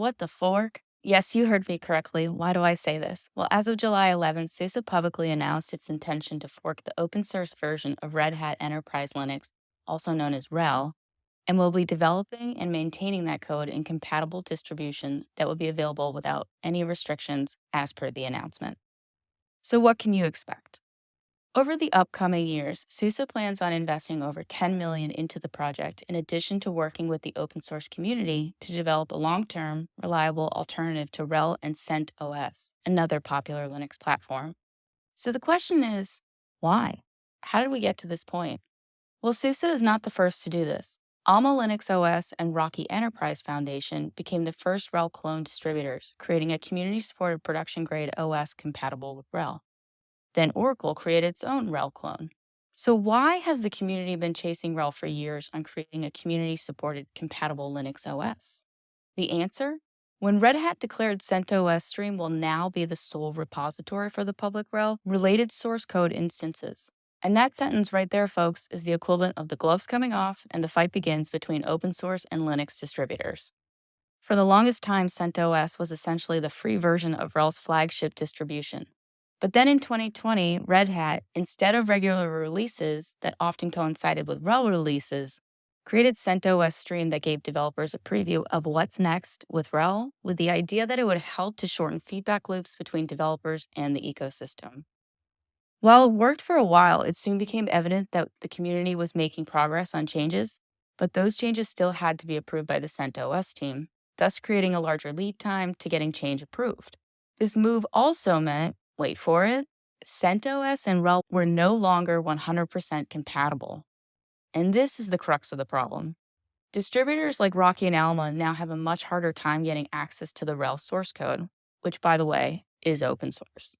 What the fork? Yes, you heard me correctly. Why do I say this? Well, as of July 11th, SUSE publicly announced its intention to fork the open source version of Red Hat Enterprise Linux, also known as RHEL, and will be developing and maintaining that code in compatible distribution that will be available without any restrictions as per the announcement. So what can you expect? Over the upcoming years, SUSE plans on investing over $10 million into the project, in addition to working with the open source community to develop a long-term, reliable alternative to RHEL and CentOS, another popular Linux platform. So the question is, why? How did we get to this point? Well, SUSE is not the first to do this. AlamaLinuxOS and Rocky Enterprise Foundation became the first RHEL clone distributors, creating a community-supported production-grade OS compatible with RHEL. Then Oracle created its own RHEL clone. So why has the community been chasing RHEL for years on creating a community-supported compatible Linux OS? The answer? When Red Hat declared CentOS Stream will now be the sole repository for the public RHEL related source code instances. And that sentence right there, folks, is the equivalent of the gloves coming off and the fight begins between open source and Linux distributors. For the longest time, CentOS was essentially the free version of RHEL's flagship distribution. But then in 2020, Red Hat, instead of regular releases that often coincided with RHEL releases, created CentOS Stream that gave developers a preview of what's next with RHEL, with the idea that it would help to shorten feedback loops between developers and the ecosystem. While it worked for a while, it soon became evident that the community was making progress on changes, but those changes still had to be approved by the CentOS team, thus creating a larger lead time to getting change approved. This move also meant, wait for it, CentOS and RHEL were no longer 100% compatible. And this is the crux of the problem. Distributors like Rocky and Alma now have a much harder time getting access to the RHEL source code, which, by the way, is open source.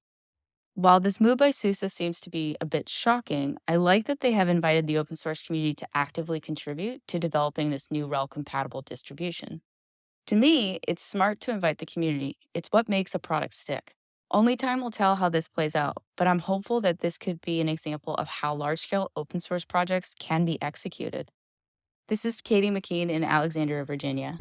While this move by SUSE seems to be a bit shocking, I like that they have invited the open source community to actively contribute to developing this new RHEL-compatible distribution. To me, it's smart to invite the community. It's what makes a product stick. Only time will tell how this plays out, but I'm hopeful that this could be an example of how large-scale open source projects can be executed. This is Kadi McKean in Alexandria, Virginia.